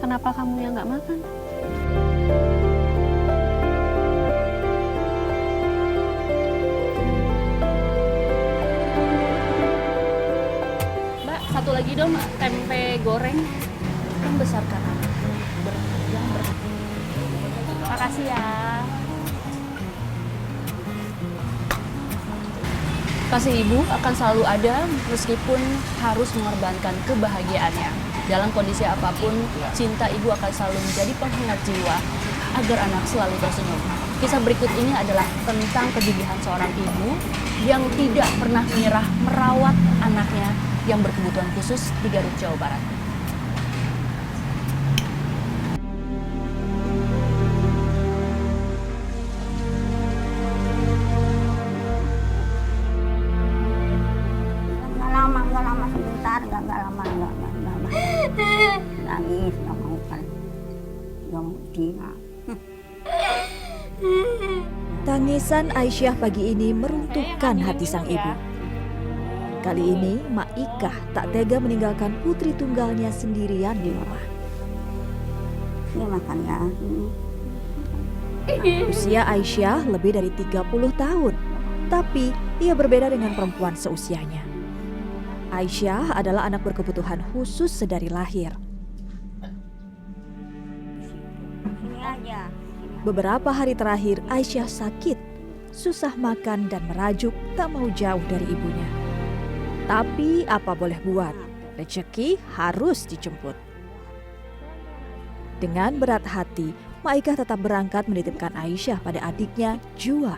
kenapa kamu yang nggak makan? Mbak, satu lagi dong, tempe goreng. Yang besar kan? Makasih ya. Kasih ibu akan selalu ada meskipun harus mengorbankan kebahagiaannya. Dalam kondisi apapun, cinta ibu akan selalu menjadi penghangat jiwa agar anak selalu tersenyum. Kisah berikut ini adalah tentang kegigihan seorang ibu yang tidak pernah menyerah merawat anaknya yang berkebutuhan khusus di Garut, Jawa Barat. Nggak lama sebentar, nggak lama. Nangis, nggak mau kan, nggak mau tinggal. Tangisan Aisyah pagi ini meruntuhkan hati sang ibu. Kali ini, Mak Ikah tak tega meninggalkan putri tunggalnya sendirian di rumah. Ini makan ya. Usia Aisyah lebih dari 30 tahun, tapi ia berbeda dengan perempuan seusianya. Aisyah adalah anak berkebutuhan khusus sedari lahir. Sini aja. Beberapa hari terakhir, Aisyah sakit, susah makan dan merajuk, tak mau jauh dari ibunya. Tapi apa boleh buat, rezeki harus dijemput. Dengan berat hati, Mak Ikah tetap berangkat menitipkan Aisyah pada adiknya, Jua.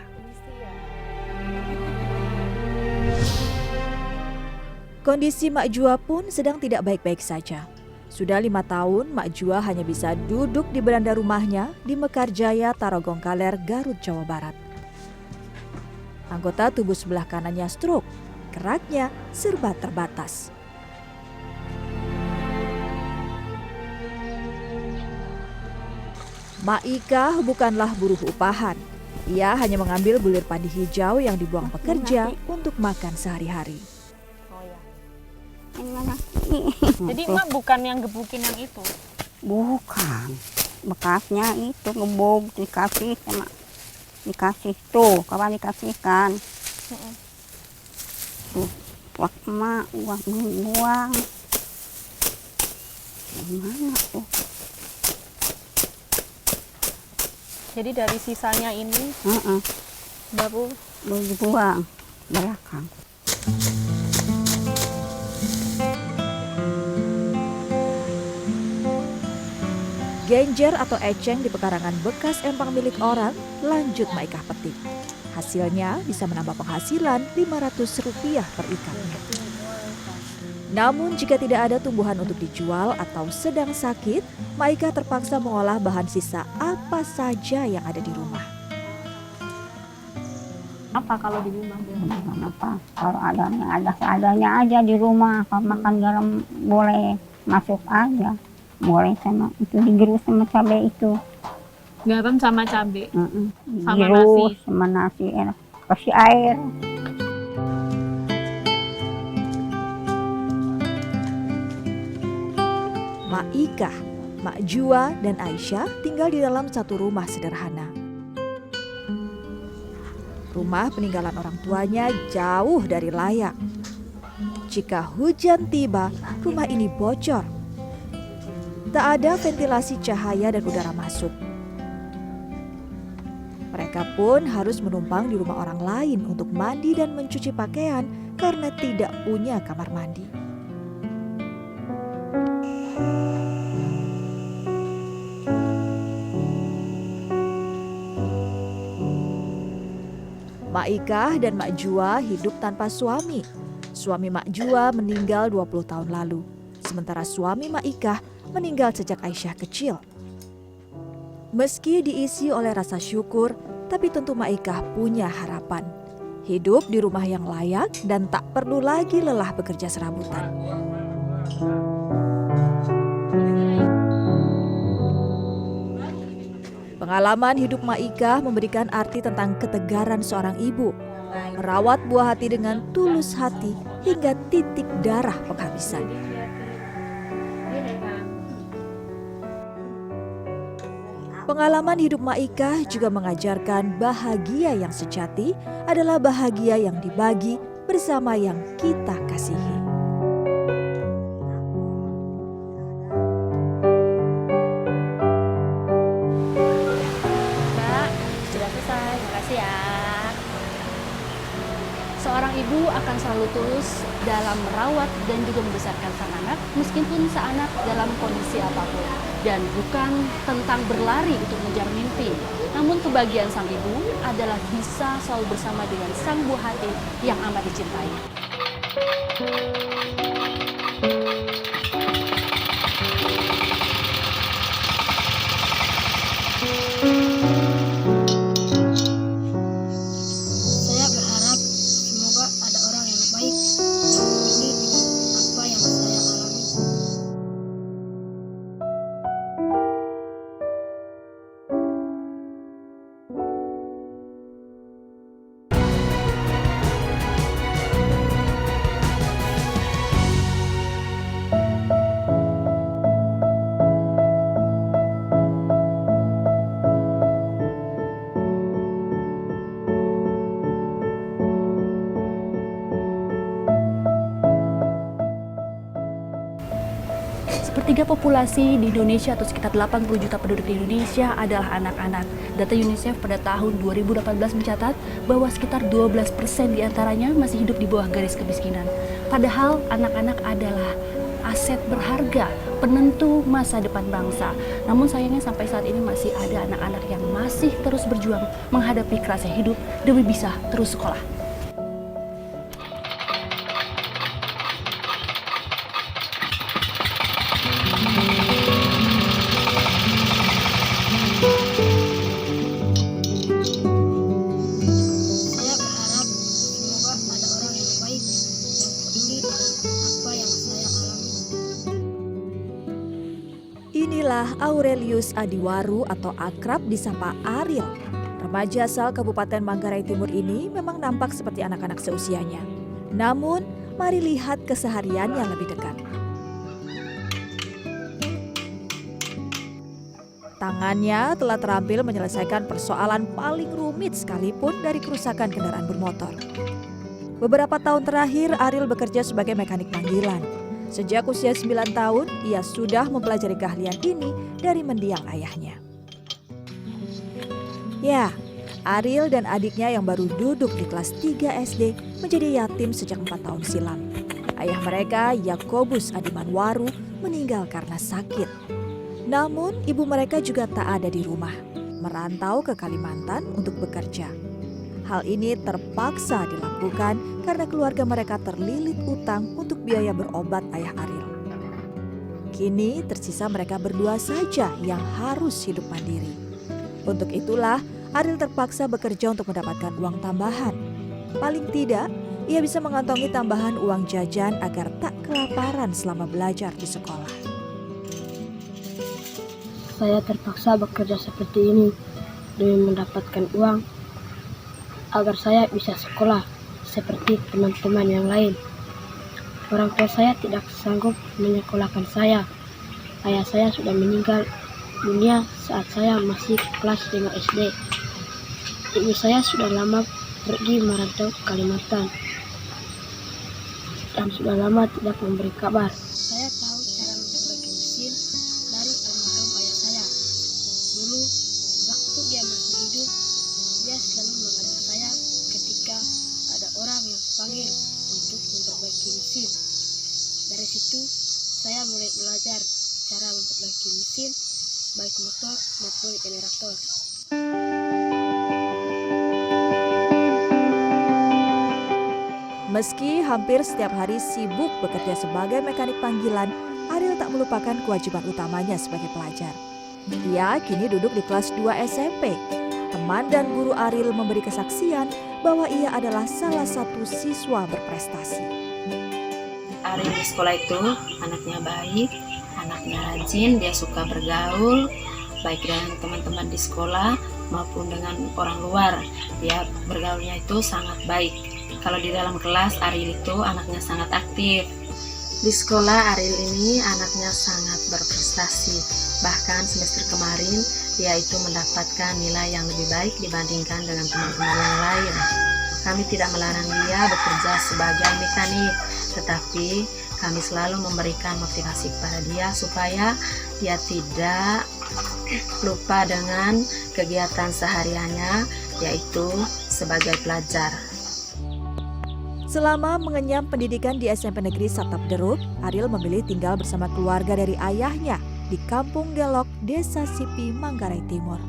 Kondisi Mak Jua pun sedang tidak baik-baik saja. Sudah 5 tahun, Mak Jua hanya bisa duduk di beranda rumahnya di Mekarjaya, Tarogong Kaler, Garut, Jawa Barat. Anggota tubuh sebelah kanannya stroke, geraknya serba terbatas. Mak Ikah bukanlah buruh upahan. Ia hanya mengambil bulir padi hijau yang dibuang pekerja untuk makan sehari-hari. Ini mana? Jadi Mak bukan yang gebukin yang itu? Bukan. Bekasnya itu ngebog dikasih sama dikasih tuh, kawan dikasihkan. Tuh, wah emak, buang. Gimana tuh? Jadi dari sisanya ini baru Dibuang belakang. Genjer atau eceng di pekarangan bekas empang milik orang, lanjut Mak Ikah petik. Hasilnya bisa menambah penghasilan Rp500 per ikannya. Namun jika tidak ada tumbuhan untuk dijual atau sedang sakit, Mak Ikah terpaksa mengolah bahan sisa apa saja yang ada di rumah. apa kalau di rumah? Apa? Kalau ada seadanya aja di rumah. Kalau makan garam boleh masuk aja. Boleh sama itu digerus sama cabai itu. Garam sama cabai. Sama Digerus nasi. sama nasi enak. Kasih air. Mak Ikah, Mak Jua, dan Aisyah tinggal di dalam satu rumah sederhana. Rumah peninggalan orang tuanya jauh dari layak. Jika hujan tiba, rumah ini bocor. Tak ada ventilasi cahaya dan udara masuk. Mereka pun harus menumpang di rumah orang lain untuk mandi dan mencuci pakaian karena tidak punya kamar mandi. Mak Ikah dan Mak Jua hidup tanpa suami. Suami Mak Jua meninggal 20 tahun lalu. Sementara suami Mak Ikah meninggal sejak Aisyah kecil. Meski diisi oleh rasa syukur, tapi tentu Mak Ikah punya harapan. Hidup di rumah yang layak dan tak perlu lagi lelah bekerja serabutan. Pengalaman hidup Mak Ikah memberikan arti tentang ketegaran seorang ibu. Merawat buah hati dengan tulus hati hingga titik darah penghabisan. Pengalaman hidup Maika juga mengajarkan bahagia yang sejati adalah bahagia yang dibagi bersama yang kita kasihi. Mbak, sudah selesai. Makasih ya. Seorang ibu akan selalu tulus dalam merawat dan juga membesarkan sang anak, meskipun sang anak dalam kondisi apapun. Dan bukan tentang berlari untuk mengejar mimpi, namun kebahagiaan sang ibu adalah bisa selalu bersama dengan sang buah hati yang amat dicintai. Saya berharap semoga ada orang yang baik yang peduli dengan apa yang saya alami. Sepertiga populasi di Indonesia atau sekitar 80 juta penduduk di Indonesia adalah anak-anak. Data UNICEF pada tahun 2018 mencatat bahwa sekitar 12% diantaranya masih hidup di bawah garis kemiskinan. Padahal anak-anak adalah aset berharga, penentu masa depan bangsa. Namun sayangnya sampai saat ini masih ada anak-anak yang masih terus berjuang menghadapi kerasnya hidup demi bisa terus sekolah. Saya berharap semoga ada orang yang baik yang peduli dengan apa yang saya alami. Inilah Aurelius Adiwaru atau akrab disapa Ariel. Remaja asal Kabupaten Manggarai Timur ini memang nampak seperti anak-anak seusianya. Namun, mari lihat keseharian yang lebih dekat. Tangannya telah terampil menyelesaikan persoalan paling rumit sekalipun dari kerusakan kendaraan bermotor. Beberapa tahun terakhir, Ariel bekerja sebagai mekanik panggilan. Sejak usia 9 tahun, ia sudah mempelajari keahlian ini dari mendiang ayahnya. Ya, Ariel dan adiknya yang baru duduk di kelas 3 SD menjadi yatim sejak 4 tahun silam. Ayah mereka, Yakobus Adimanwaru, meninggal karena sakit. Namun, ibu mereka juga tak ada di rumah, merantau ke Kalimantan untuk bekerja. Hal ini terpaksa dilakukan karena keluarga mereka terlilit utang untuk biaya berobat ayah Ariel. Kini tersisa mereka berdua saja yang harus hidup mandiri. Untuk itulah, Ariel terpaksa bekerja untuk mendapatkan uang tambahan. Paling tidak, ia bisa mengantongi tambahan uang jajan agar tak kelaparan selama belajar di sekolah. Saya terpaksa bekerja seperti ini demi mendapatkan uang agar saya bisa sekolah seperti teman-teman yang lain. Orang tua saya tidak sanggup menyekolahkan saya. Ayah saya sudah meninggal dunia saat saya masih kelas 5 SD. Ibu saya sudah lama pergi merantau ke Kalimantan dan sudah lama tidak memberi kabar. Saya tahu cara memperbaiki mesin dari almarhum ayah saya. Dulu, waktu dia masih hidup, dia selalu mengajak saya ketika ada orang yang panggil untuk memperbaiki mesin. Dari situ, saya mulai belajar cara memperbaiki mesin, baik motor maupun generator. Meski hampir setiap hari sibuk bekerja sebagai mekanik panggilan, Ariel tak melupakan kewajiban utamanya sebagai pelajar. Ia kini duduk di kelas 2 SMP. Teman dan guru Ariel memberi kesaksian bahwa ia adalah salah satu siswa berprestasi. Ariel di sekolah itu anaknya baik, anaknya rajin, dia suka bergaul, baik dengan teman-teman di sekolah maupun dengan orang luar. Dia bergaulnya itu sangat baik. Kalau di dalam kelas, Ariel itu anaknya sangat aktif. Di sekolah Ariel ini anaknya sangat berprestasi. Bahkan semester kemarin dia itu mendapatkan nilai yang lebih baik dibandingkan dengan teman-teman yang lain. Kami tidak melarang dia bekerja sebagai mekanik, tetapi kami selalu memberikan motivasi kepada dia supaya dia tidak lupa dengan kegiatan sehariannya, yaitu sebagai pelajar. Selama mengenyam pendidikan di SMP Negeri Satap Deruk, Ariel memilih tinggal bersama keluarga dari ayahnya di Kampung Gelok, Desa Sipi, Manggarai Timur.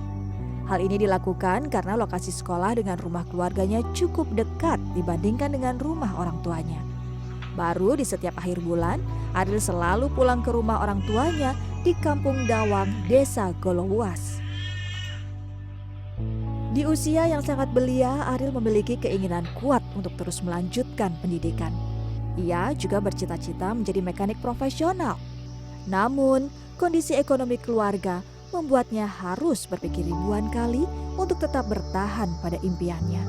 Hal ini dilakukan karena lokasi sekolah dengan rumah keluarganya cukup dekat dibandingkan dengan rumah orang tuanya. Baru di setiap akhir bulan, Ariel selalu pulang ke rumah orang tuanya di Kampung Dawang, Desa Golowas. Di usia yang sangat belia, Ariel memiliki keinginan kuat untuk terus melanjutkan pendidikan. Ia juga bercita-cita menjadi mekanik profesional. Namun, kondisi ekonomi keluarga membuatnya harus berpikir ribuan kali untuk tetap bertahan pada impiannya.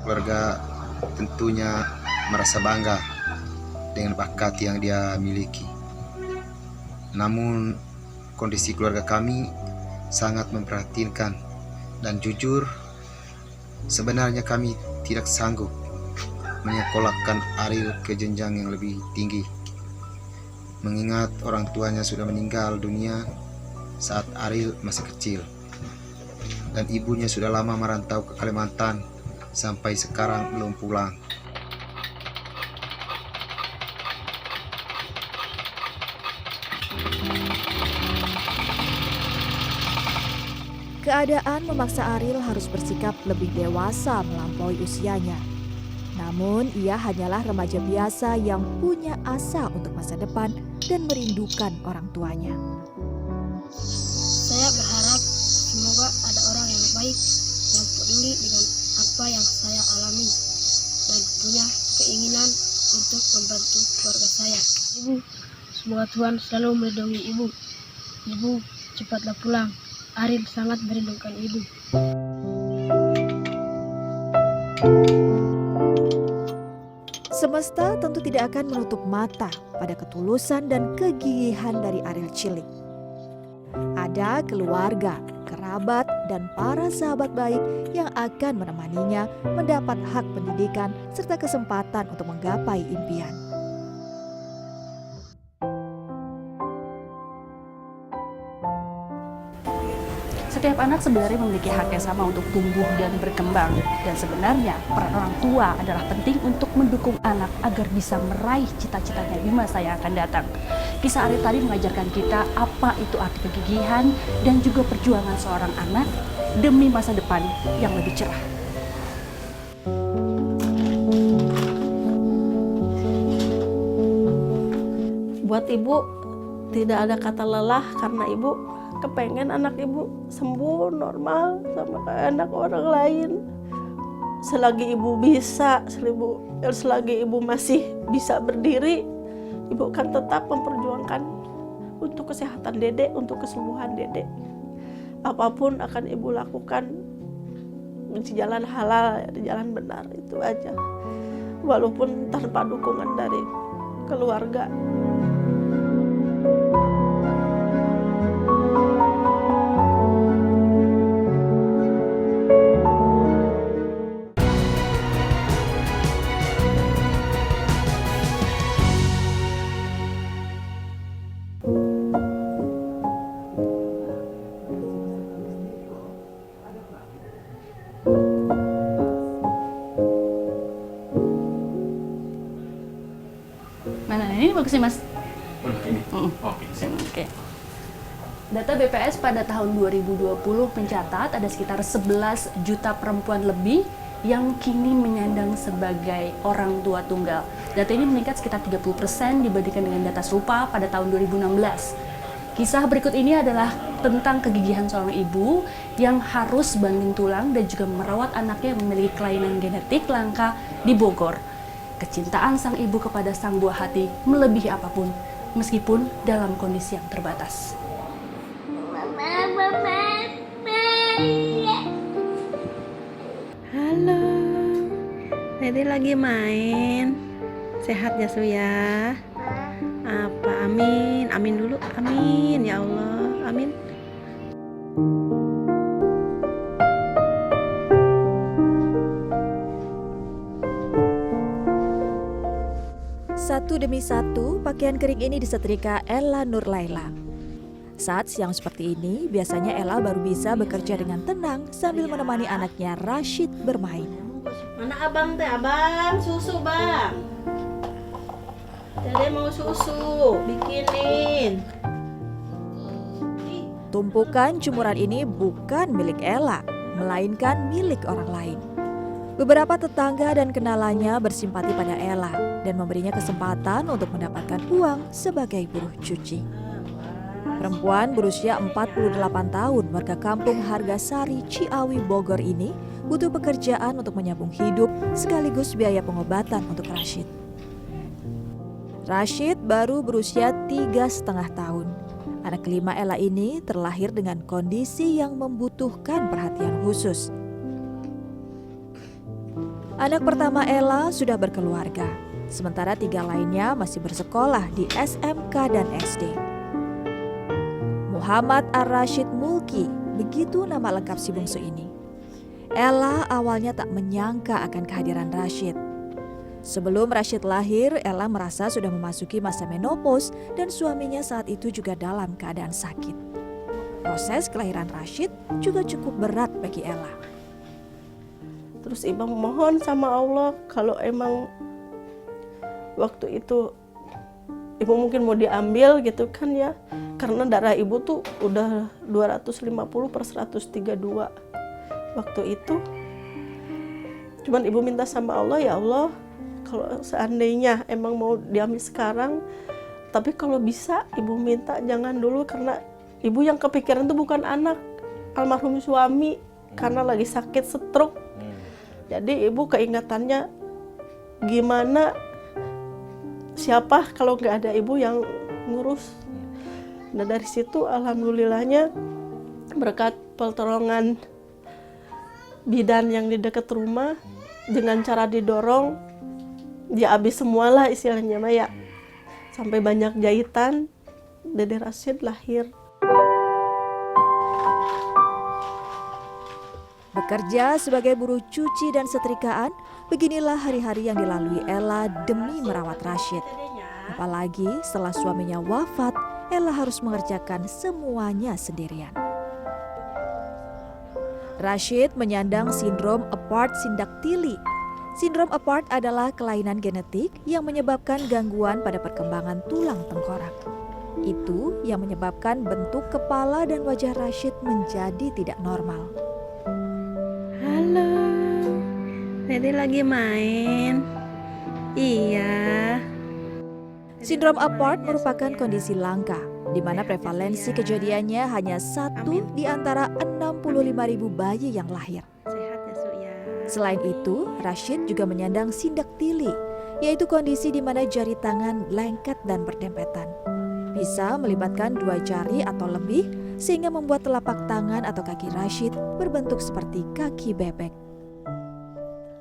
Keluarga tentunya merasa bangga dengan bakat yang dia miliki. Namun, kondisi keluarga kami sangat memprihatinkan. Dan jujur, sebenarnya kami tidak sanggup menyekolahkan Ariel ke jenjang yang lebih tinggi. Mengingat orang tuanya sudah meninggal dunia saat Ariel masih kecil. Dan ibunya sudah lama merantau ke Kalimantan sampai sekarang belum pulang. Keadaan memaksa Ariel harus bersikap lebih dewasa melampaui usianya. Namun, ia hanyalah remaja biasa yang punya asa untuk masa depan dan merindukan orang tuanya. Saya berharap semoga ada orang yang baik yang peduli dengan apa yang saya alami dan punya keinginan untuk membantu keluarga saya. Ibu, semoga Tuhan selalu melindungi ibu. Ibu, cepatlah pulang. Ariel sangat merindukan ibu. Semesta tentu tidak akan menutup mata pada ketulusan dan kegigihan dari Ariel cilik. Ada keluarga, kerabat, dan para sahabat baik yang akan menemaninya mendapat hak pendidikan serta kesempatan untuk menggapai impian. Setiap anak sebenarnya memiliki hak yang sama untuk tumbuh dan berkembang. Dan sebenarnya peran orang tua adalah penting untuk mendukung anak agar bisa meraih cita-citanya di masa yang akan datang. Kisah Ariel tadi mengajarkan kita apa itu arti kegigihan dan juga perjuangan seorang anak demi masa depan yang lebih cerah. Buat ibu tidak ada kata lelah karena ibu kepengen anak ibu sembuh normal sama kayak anak orang lain. Selagi ibu bisa, selagi ibu masih bisa berdiri, ibu kan tetap memperjuangkan untuk kesehatan dedek, untuk kesembuhan dedek. Apapun akan ibu lakukan di jalan halal, di jalan benar, itu aja. Walaupun tanpa dukungan dari keluarga. Mana ini bagus sih mas? Ini? Oke, siap. Oke. Data BPS pada tahun 2020 mencatat ada sekitar 11 juta perempuan lebih yang kini menyandang sebagai orang tua tunggal. Data ini meningkat sekitar 30% dibandingkan dengan data serupa pada tahun 2016. Kisah berikut ini adalah tentang kegigihan seorang ibu yang harus banting tulang dan juga merawat anaknya yang memiliki kelainan genetik langka di Bogor. Kecintaan sang ibu kepada sang buah hati melebihi apapun, meskipun dalam kondisi yang terbatas. Halo, Dede lagi main. Sehat ya Su ya. Apa amin, amin dulu, amin ya Allah, amin. Satu demi satu, pakaian kering ini disetrika Ella Nurlaila. Saat siang seperti ini, biasanya Ella baru bisa bekerja dengan tenang sambil menemani anaknya Rashid bermain. Mana abang teh? Abang, susu bang. Dede mau susu, bikinin. Tumpukan jemuran ini bukan milik Ella, melainkan milik orang lain. Beberapa tetangga dan kenalannya bersimpati pada Ella dan memberinya kesempatan untuk mendapatkan uang sebagai buruh cuci. Perempuan berusia 48 tahun warga kampung Hargasari, Ciawi, Bogor ini butuh pekerjaan untuk menyambung hidup sekaligus biaya pengobatan untuk Rashid. Rashid baru berusia 3,5 tahun. Anak kelima Ella ini terlahir dengan kondisi yang membutuhkan perhatian khusus. Anak pertama Ella sudah berkeluarga, sementara 3 lainnya masih bersekolah di SMK dan SD. Muhammad Ar-Rashid Mulki, begitu nama lengkap si bungsu ini. Ella awalnya tak menyangka akan kehadiran Rashid. Sebelum Rashid lahir, Ella merasa sudah memasuki masa menopause dan suaminya saat itu juga dalam keadaan sakit. Proses kelahiran Rashid juga cukup berat bagi Ella. Terus ibu mohon sama Allah kalau emang waktu itu ibu mungkin mau diambil gitu kan ya, karena darah ibu tuh udah 250/132 waktu itu. Cuman ibu minta sama Allah, ya Allah kalau seandainya emang mau diambil sekarang, tapi kalau bisa ibu minta jangan dulu, karena ibu yang kepikiran tuh bukan anak, almarhum suami karena lagi sakit stroke. Jadi ibu keingatannya gimana, siapa kalau nggak ada ibu yang ngurus. Nah dari situ alhamdulillahnya berkat pertolongan bidan yang di dekat rumah, dengan cara didorong dia habis semualah istilahnya Maya, sampai banyak jahitan, Dede Rashid lahir. Bekerja sebagai buruh cuci dan setrikaan, beginilah hari-hari yang dilalui Ella demi merawat Rashid. Apalagi setelah suaminya wafat, Ella harus mengerjakan semuanya sendirian. Rashid menyandang sindrom Apert Syndactyly. Sindrom Apert adalah kelainan genetik yang menyebabkan gangguan pada perkembangan tulang tengkorak. Itu yang menyebabkan bentuk kepala dan wajah Rashid menjadi tidak normal. Halo, Dede lagi main. Iya. Sindrom Apert merupakan kondisi langka, di mana prevalensi kejadiannya hanya 1 di antara 65.000 bayi yang lahir. Sehat ya Su ya. Selain itu, Rashid juga menyandang syndactyly, yaitu kondisi di mana jari tangan lengket dan berdempetan. Bisa melibatkan 2 jari atau lebih, sehingga membuat telapak tangan atau kaki Rashid berbentuk seperti kaki bebek.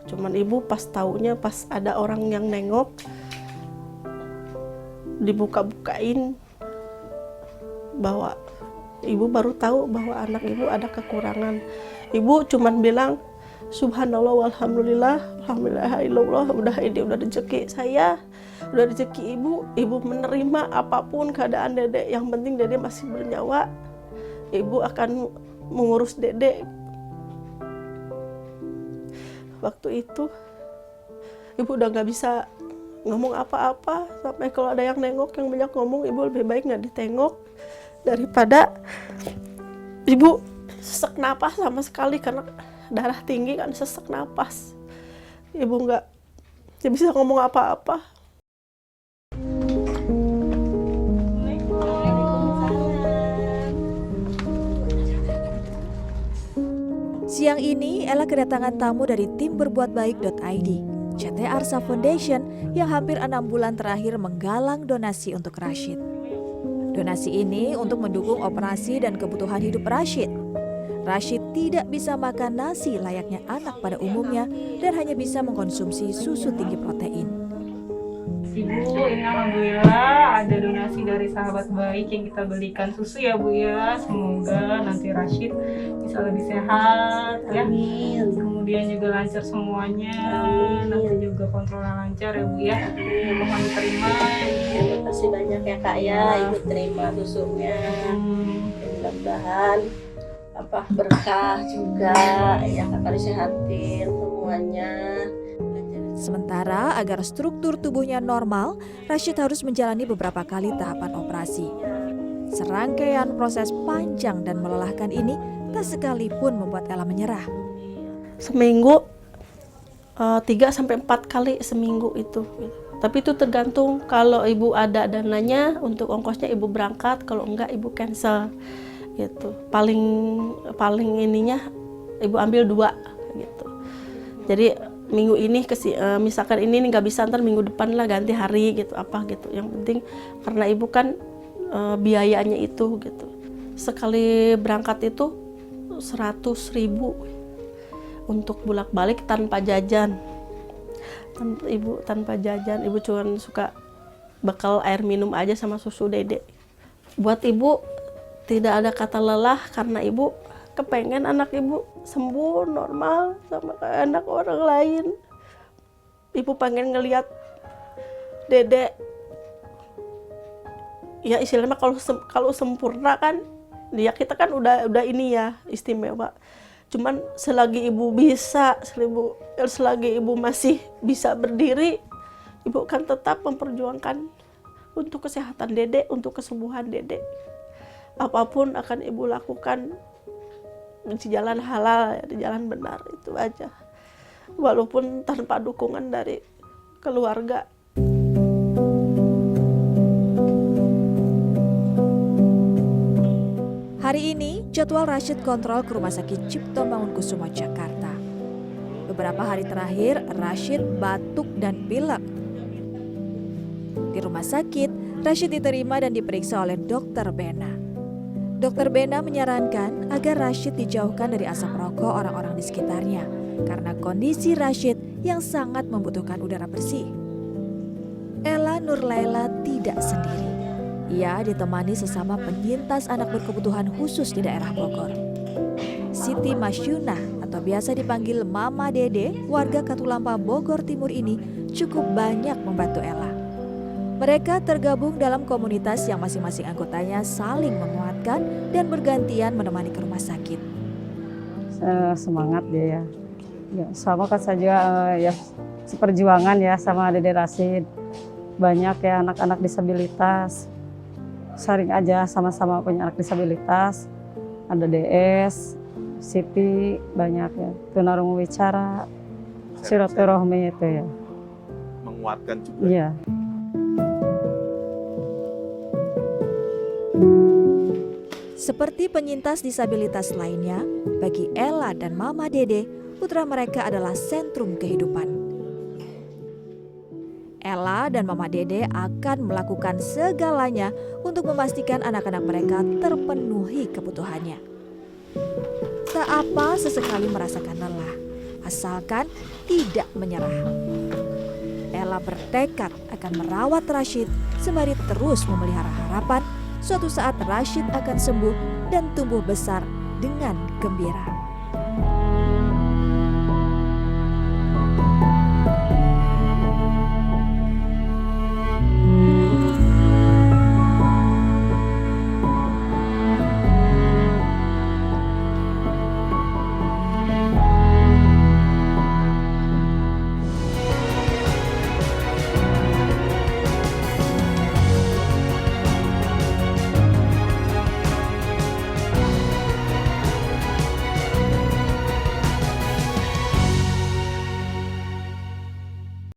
Cuman ibu pas taunya pas ada orang yang nengok, dibuka-bukain, bahwa ibu baru tahu bahwa anak ibu ada kekurangan. Ibu cuman bilang, subhanallah walhamdulillah, alhamdulillah, udah ini udah rezeki saya, udah rezeki ibu menerima apapun keadaan Dede, yang penting Dede masih bernyawa, ibu akan mengurus Dede. Waktu itu ibu udah nggak bisa ngomong apa-apa, sampai kalau ada yang nengok yang banyak ngomong, ibu lebih baik nggak ditengok daripada ibu sesak napas sama sekali, karena darah tinggi kan sesak napas. Ibu nggak bisa ngomong apa-apa. Siang ini, Ella kedatangan tamu dari tim berbuatbaik.id, CT Arsa Foundation, yang hampir 6 bulan terakhir menggalang donasi untuk Rashid. Donasi ini untuk mendukung operasi dan kebutuhan hidup Rashid. Rashid tidak bisa makan nasi layaknya anak pada umumnya dan hanya bisa mengkonsumsi susu tinggi protein. Ibu, ini alhamdulillah ada donasi dari sahabat baik yang kita belikan susu ya Bu ya. Semoga nanti Rashid bisa lebih sehat ya. Amin. Kemudian juga lancar semuanya. Nanti juga kontrolnya lancar ya Bu ya. Mohon diterima. Terima kasih banyak ya Kak ya, Ibu terima susunya. Mudah-mudahan berkah juga ya Kakak disehatin semuanya. Sementara agar struktur tubuhnya normal, Rashid harus menjalani beberapa kali tahapan operasi. Serangkaian proses panjang dan melelahkan ini tak sekalipun membuat Ella menyerah. Seminggu 3-4 kali seminggu itu. Tapi itu tergantung, kalau ibu ada dananya untuk ongkosnya ibu berangkat, kalau enggak ibu cancel gitu. Paling ininya ibu ambil 2 gitu. Jadi minggu ini misalkan ini nggak bisa, ntar minggu depan lah ganti hari gitu gitu. Yang penting karena ibu kan biayanya itu gitu. Sekali berangkat itu 100.000 untuk bolak-balik tanpa jajan. Ibu tanpa jajan, ibu cuma suka bekal air minum aja sama susu dede. Buat ibu tidak ada kata lelah karena ibu kepengen anak ibu sembuh normal sama kayak anak orang lain. Ibu pengen ngelihat dede, ya istilahnya kalau sempurna kan, dia kita kan udah ini ya istimewa. Cuman selagi ibu bisa, selagi ibu masih bisa berdiri, ibu kan tetap memperjuangkan untuk kesehatan dede, untuk kesembuhan dede. Apapun akan ibu lakukan di jalan halal, di jalan benar, itu aja. Walaupun tanpa dukungan dari keluarga. Hari ini jadwal Rashid kontrol ke Rumah Sakit Cipto Mangunkusumo Jakarta. Beberapa hari terakhir Rashid batuk dan pilek. Di rumah sakit, Rashid diterima dan diperiksa oleh Dr. Bena. Dr. Bena menyarankan agar Rashid dijauhkan dari asap rokok orang-orang di sekitarnya karena kondisi Rashid yang sangat membutuhkan udara bersih. Ella Nurlaila tidak sendiri. Ia ditemani sesama penyintas anak berkebutuhan khusus di daerah Bogor. Siti Masyunah atau biasa dipanggil Mama Dede, warga Katulampa Bogor Timur ini cukup banyak membantu Ella. Mereka tergabung dalam komunitas yang masing-masing anggotanya saling menguatkan dan bergantian menemani ke rumah sakit. Semangat dia ya. Sama kan saja ya seperjuangan ya sama Dede Rashid. Banyak ya anak-anak disabilitas. Sharing aja sama-sama punya anak disabilitas. Ada DS, Siti, banyak ya. Tunarungu Wicara, Silaturahmi itu ya. Menguatkan juga. Iya. Seperti penyintas disabilitas lainnya, bagi Ella dan Mama Dede, putra mereka adalah sentrum kehidupan. Ella dan Mama Dede akan melakukan segalanya untuk memastikan anak-anak mereka terpenuhi kebutuhannya. Tak apa sesekali merasakan lelah, asalkan tidak menyerah. Ella bertekad akan merawat Rashid sembari terus memelihara harapan suatu saat Rashid akan sembuh dan tumbuh besar dengan gembira.